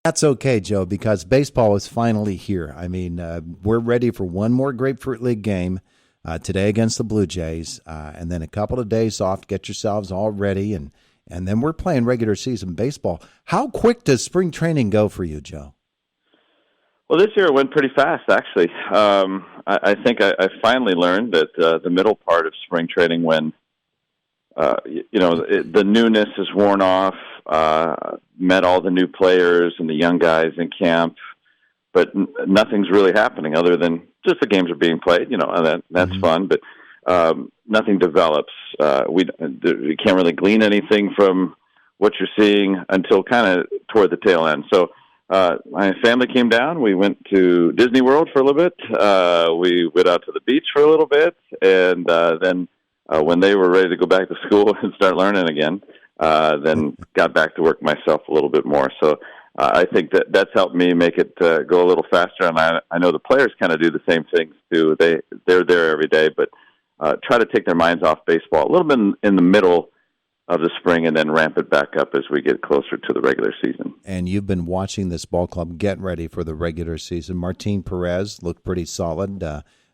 That's okay, Joe, because baseball is finally here. I mean, we're ready for one more Grapefruit League game today against the Blue Jays, and then a couple of days off to get yourselves all ready, and then we're playing regular season baseball. How quick does spring training go for you, Joe? Well, this year it went pretty fast, actually. I think I finally learned that the middle part of spring training, when the newness is worn off, met all the new players and the young guys in camp, but nothing's really happening other than just the games are being played, and that's fun, but nothing develops. You can't really glean anything from what you're seeing until kind of toward the tail end. So my family came down. We went to Disney World for a little bit. We went out to the beach for a little bit, and then when they were ready to go back to school and start learning again, then got back to work myself a little bit more. So I think that's helped me make it go a little faster, and I know the players kind of do the same things too. They're there every day, but try to take their minds off baseball a little bit in the middle of the spring and then ramp it back up as we get closer to the regular season. And you've been watching this ball club get ready for the regular season. Martin Perez looked pretty solid.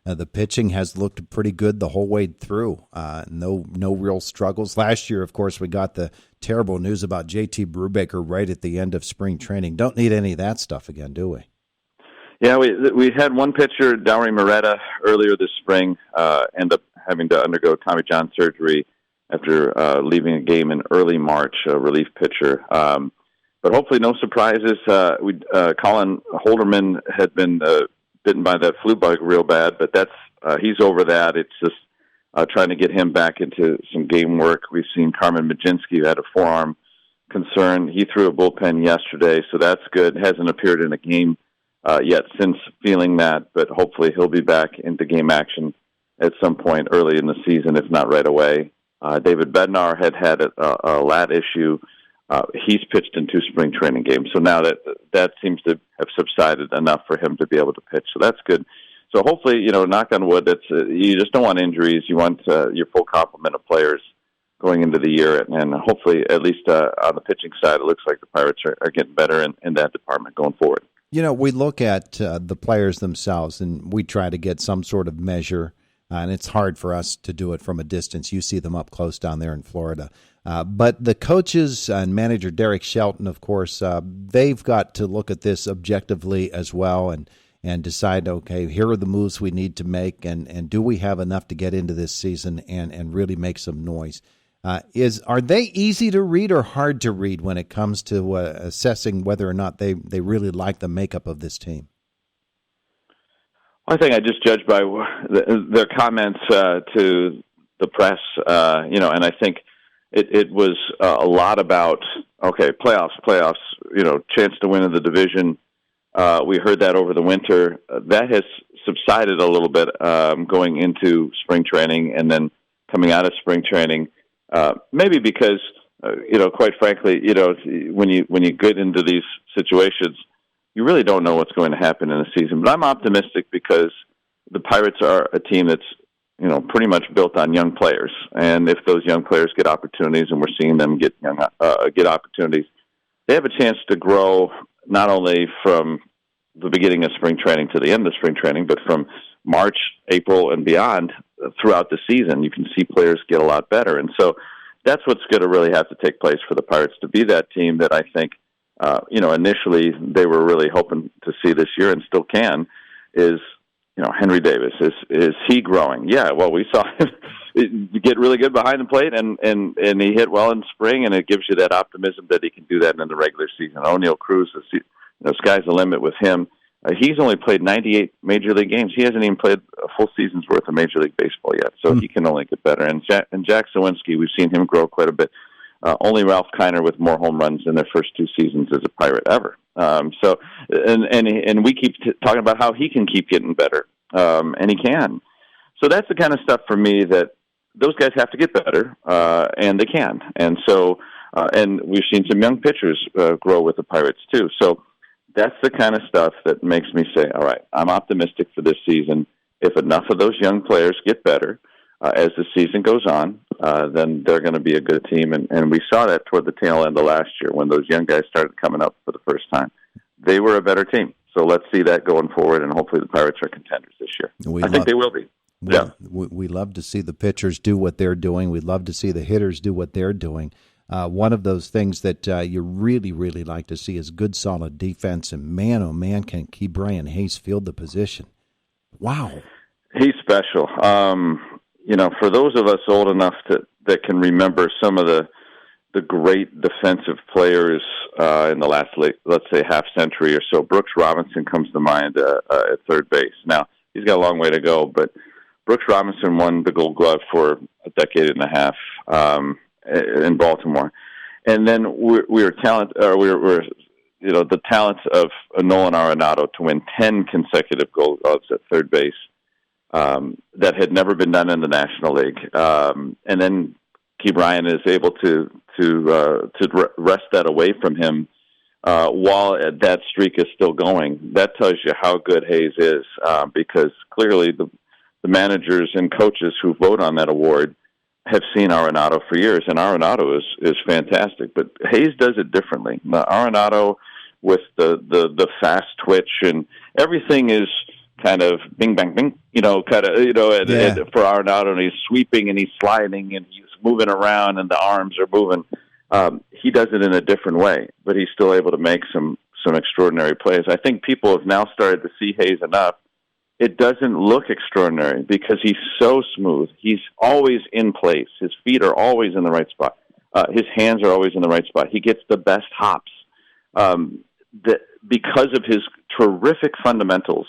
The pitching has looked pretty good the whole way through. No real struggles. Last year, of course, we got the terrible news about J.T. Brubaker right at the end of spring training. Don't need any of that stuff again, do we? Yeah, we had one pitcher, Dowry Moretta, earlier this spring, end up having to undergo Tommy John surgery after leaving a game in early March, a relief pitcher. But hopefully no surprises. Colin Holderman had been bitten by that flu bug real bad, but he's over that. It's just trying to get him back into some game work. We've seen Carmen Majinski, who had a forearm concern. He threw a bullpen yesterday, so that's good. Hasn't appeared in a game yet since feeling that, but hopefully he'll be back into game action at some point early in the season, if not right away. David Bednar had a lat issue. He's pitched in 2 spring training games, so now that seems to have subsided enough for him to be able to pitch. So that's good. So hopefully, knock on wood, you just don't want injuries. You want your full complement of players going into the year, and hopefully, at least on the pitching side, it looks like the Pirates are getting better in that department going forward. We look at the players themselves, and we try to get some sort of measure. And it's hard for us to do it from a distance. You see them up close down there in Florida. But the coaches and manager Derek Shelton, of course, they've got to look at this objectively as well and decide, okay, here are the moves we need to make, and do we have enough to get into this season and really make some noise? Are they easy to read or hard to read when it comes to assessing whether or not they really like the makeup of this team? I think I just judge by their comments to the press, and I think it was a lot about, okay, playoffs, chance to win in the division. We heard that over the winter. That has subsided a little bit going into spring training and then coming out of spring training, maybe because, quite frankly, when you get into these situations, you really don't know what's going to happen in the season. But I'm optimistic because the Pirates are a team that's, pretty much built on young players. And if those young players get opportunities, and we're seeing them get opportunities, they have a chance to grow not only from the beginning of spring training to the end of spring training, but from March, April, and beyond throughout the season. You can see players get a lot better. And so that's what's going to really have to take place for the Pirates to be that team that I think, initially they were really hoping to see this year and still can, is, Henry Davis. Is he growing? Yeah, well, we saw him get really good behind the plate, and he hit well in spring, and it gives you that optimism that he can do that in the regular season. O'Neal Cruz, sky's the limit with him. He's only played 98 Major League games. He hasn't even played a full season's worth of Major League Baseball yet, so he can only get better. And Jack Sawinski, we've seen him grow quite a bit. Only Ralph Kiner with more home runs in their first 2 seasons as a Pirate ever. And we keep talking about how he can keep getting better, and he can. So that's the kind of stuff for me that those guys have to get better, and they can. And so, and we've seen some young pitchers grow with the Pirates too. So that's the kind of stuff that makes me say, all right, I'm optimistic for this season. If enough of those young players get better as the season goes on, then they're going to be a good team. And we saw that toward the tail end of last year when those young guys started coming up for the first time. they were a better team. So let's see that going forward, and hopefully the Pirates are contenders this year. I think they will be. We love to see the pitchers do what they're doing. We love to see the hitters do what they're doing. One of those things that you really, really like to see is good, solid defense. And man, oh man, can Ke'Bryan Hayes field the position? Wow, he's special. For those of us old enough that can remember some of the great defensive players in the last, let's say, half century or so, Brooks Robinson comes to mind at third base. Now he's got a long way to go, but Brooks Robinson won the Gold Glove for a decade and a half in Baltimore, and then we're the talents of Nolan Arenado to win 10 consecutive Gold Gloves at third base that had never been done in the National League, and then Ke'Bryan is able to wrest that away from him while that streak is still going. That tells you how good Hayes is, because clearly the managers and coaches who vote on that award have seen Arenado for years, and Arenado is fantastic. But Hayes does it differently. Now, Arenado with the fast twitch and everything is kind of bing bang bing, and for Arenado, and he's sweeping and he's sliding and he's moving around and the arms are moving. He does it in a different way, but he's still able to make some extraordinary plays. I think people have now started to see Hayes enough. It doesn't look extraordinary because he's so smooth. He's always in place. His feet are always in the right spot. His hands are always in the right spot. He gets the best hops. Because of his terrific fundamentals,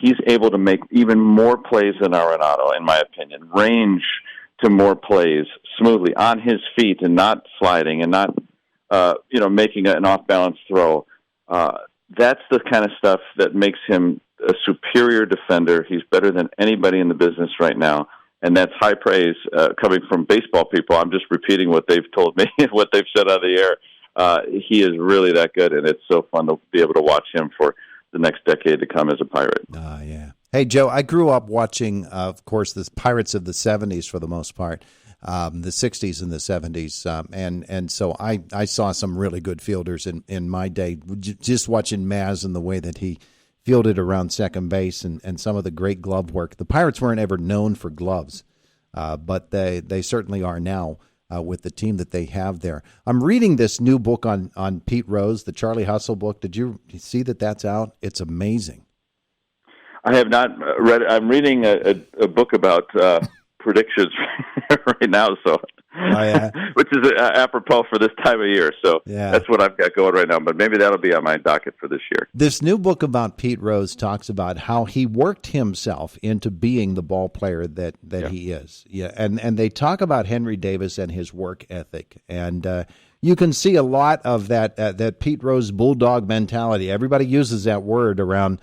he's able to make even more plays than Arenado, in my opinion. Range to more plays smoothly on his feet and not sliding and not, making an off-balance throw. That's the kind of stuff that makes him a superior defender. He's better than anybody in the business right now, and that's high praise coming from baseball people. I'm just repeating what they've told me and what they've said on the air. He is really that good, and it's so fun to be able to watch him for the next decade to come as a Pirate. Yeah. Hey, Joe, I grew up watching, of course, the Pirates of the 70s for the most part, the 60s and the 70s, and so I saw some really good fielders in my day, just watching Maz and the way that he fielded around second base and some of the great glove work. The Pirates weren't ever known for gloves, but they certainly are now with the team that they have there. I'm reading this new book on Pete Rose, the Charlie Hustle book. Did you see that's out? It's amazing. I have not read it. I'm reading a book about predictions right now, which is apropos for this time of year. So that's what I've got going right now. But maybe that'll be on my docket for this year. This new book about Pete Rose talks about how he worked himself into being the ball player that he is. Yeah, and they talk about Henry Davis and his work ethic, and you can see a lot of that Pete Rose bulldog mentality. Everybody uses that word around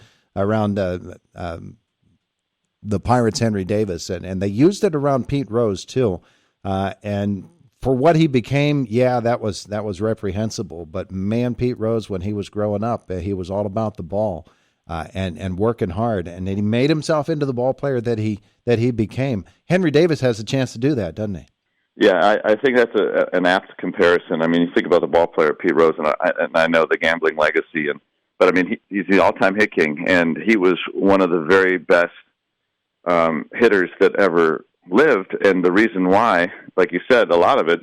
the Pirates' Henry Davis, and they used it around Pete Rose too. And for what he became, that was reprehensible. But man, Pete Rose, when he was growing up, he was all about the ball and working hard, and he made himself into the ball player that he became. Henry Davis has a chance to do that, doesn't he? Yeah, I think that's an apt comparison. I mean, you think about the ball player Pete Rose, and I know the gambling legacy, but I mean, he's the all-time hit king, and he was one of the very best hitters that ever lived. And the reason why, like you said, a lot of it,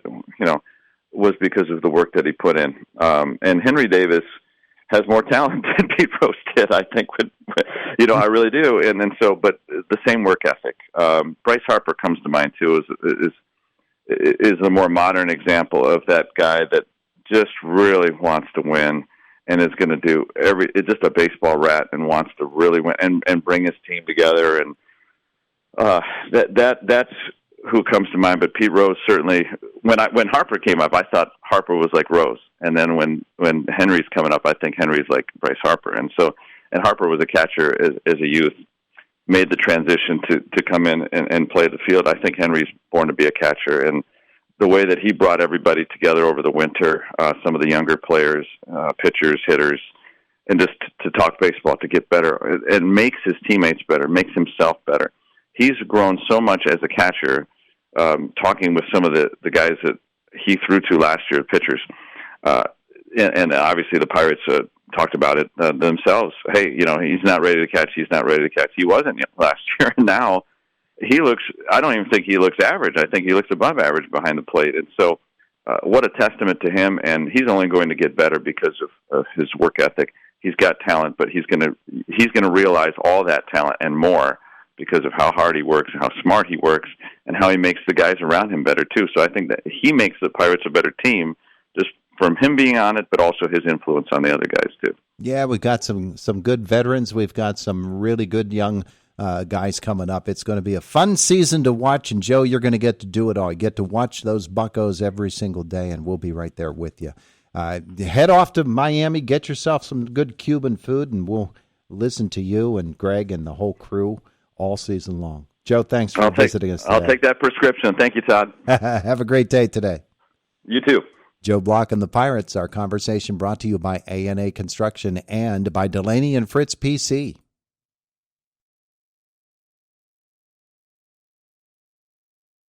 was because of the work that he put in. And Henry Davis has more talent than Pete Rose did, I think. I really do. And so, but the same work ethic. Bryce Harper comes to mind too. Is a more modern example of that guy that just really wants to win and is going to do it's just a baseball rat and wants to really win and bring his team together. And that's who comes to mind. But Pete Rose, certainly, when Harper came up, I thought Harper was like Rose. And then when Henry's coming up, I think Henry's like Bryce Harper. And Harper was a catcher as a youth, made the transition to come in and play the field. I think Henry's born to be a catcher. And the way that he brought everybody together over the winter, some of the younger players, pitchers, hitters, and just to talk baseball, to get better, it makes his teammates better, makes himself better. He's grown so much as a catcher, talking with some of the guys that he threw to last year, pitchers. And obviously the Pirates talked about it themselves. Hey, he's not ready to catch. He's not ready to catch. He wasn't last year, and now he looks. I don't even think he looks average. I think he looks above average behind the plate. And so, what a testament to him. And he's only going to get better because of his work ethic. He's got talent, but he's going to realize all that talent and more because of how hard he works, how smart he works, and how he makes the guys around him better too. So I think that he makes the Pirates a better team just from him being on it, but also his influence on the other guys too. Yeah, we've got some good veterans. We've got some really good young guys coming up. It's going to be a fun season to watch, and Joe, you're going to get to do it all. You get to watch those Buccos every single day, and we'll be right there with you. Head off to Miami, get yourself some good Cuban food, and we'll listen to you and Greg and the whole crew all season long. Joe, thanks for visiting us today. I'll take that prescription. Thank you, Todd. Have a great day today. You too. Joe Block and the Pirates. Our conversation brought to you by A&A Construction and by Delaney and Fritz PC.